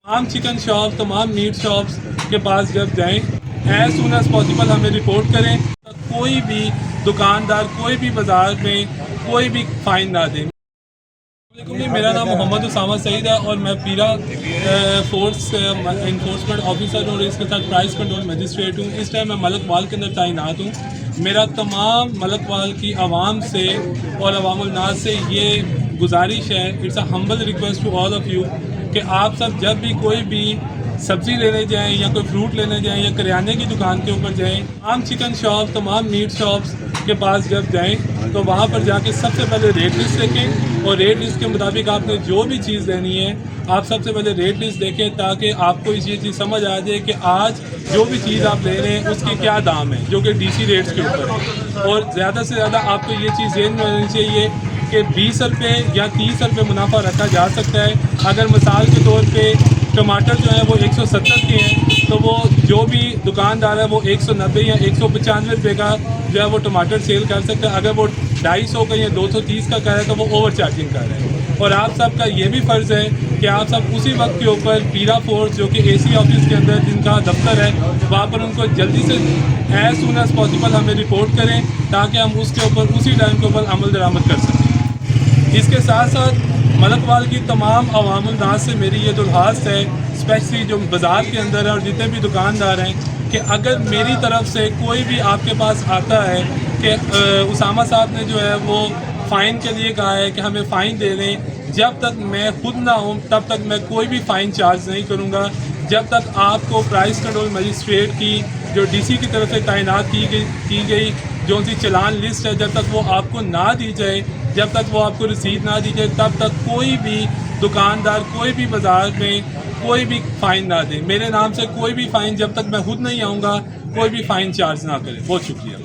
تمام chicken shop, تمام meat shops کے پاس جب جائیں ایز سون ایز پاسبل ہمیں رپورٹ کریں. کوئی بھی دکاندار کوئی بھی بازار میں کوئی بھی فائن نہ دیں. میرا نام محمد اسامہ سعید ہے اور میں پیرا فورس انفورسمنٹ آفیسر اور اس کے ساتھ پرائز کنٹرول مجسٹریٹ ہوں. اس ٹائم میں ملک وال کے اندر تعینات ہوں. میرا تمام ملک وال کی عوام سے اور عوام الناس سے یہ گزارش ہے، it's a humble request to all of you, کہ آپ سب جب بھی کوئی بھی سبزی لینے جائیں یا کوئی فروٹ لینے جائیں یا کریانے کی دکان کے اوپر جائیں، تمام چکن شاپ، تمام میٹ شاپس کے پاس جب جائیں تو وہاں پر جا کے سب سے پہلے ریٹ لسٹ دیکھیں اور ریٹ لسٹ کے مطابق آپ نے جو بھی چیز لینی ہے آپ سب سے پہلے ریٹ لسٹ دیکھیں تاکہ آپ کو یہ چیز سمجھ آ جائے کہ آج جو بھی چیز آپ لے رہے ہیں اس کے کیا دام ہے، جو کہ ڈی سی ریٹس کے اوپر ہے. اور زیادہ سے زیادہ آپ کو یہ چیز ذہن میں ہونی چاہیے کہ 20 روپے یا 30 روپے منافع رکھا جا سکتا ہے. اگر مثال کے طور پہ ٹماٹر جو ہیں وہ 170 کے ہیں تو وہ جو بھی دکاندار ہے وہ 190 یا 195 روپے کا جو ہے وہ ٹماٹر سیل کر سکتا ہے. اگر وہ 250 کا یا 230 کا کر رہا ہے تو وہ اوور چارجنگ کر رہا ہے. اور آپ سب کا یہ بھی فرض ہے کہ آپ سب اسی وقت کے اوپر پیرا فورس جو کہ اے سی آفس کے اندر جن کا دفتر ہے وہاں پر ان کو جلدی سے ایز سون ایز پاسبل ہمیں رپورٹ کریں تاکہ ہم اس کے اوپر اسی ٹائم کے اوپر عمل درآمد کر سکیں. اس کے ساتھ ساتھ ملک وال کی تمام عوام الناس سے میری یہ درخواست ہے، اسپیشلی جو بازار کے اندر ہے اور جتنے بھی دکاندار ہیں، کہ اگر میری طرف سے کوئی بھی آپ کے پاس آتا ہے کہ اسامہ صاحب نے جو ہے وہ فائن کے لیے کہا ہے کہ ہمیں فائن دے دیں، جب تک میں خود نہ ہوں تب تک میں کوئی بھی فائن چارج نہیں کروں گا. جب تک آپ کو پرائز کنٹرول مجسٹریٹ کی جو ڈی سی کی طرف سے تعینات کی گئی جو ان کی چلان لسٹ ہے، جب تک وہ آپ کو نہ دی جائے، جب تک وہ آپ کو رسید نہ دی جائے، تب تک کوئی بھی دکاندار کوئی بھی بازار میں کوئی بھی فائن نہ دے. میرے نام سے کوئی بھی فائن جب تک میں خود نہیں آؤں گا کوئی بھی فائن چارج نہ کرے. بہت شکریہ.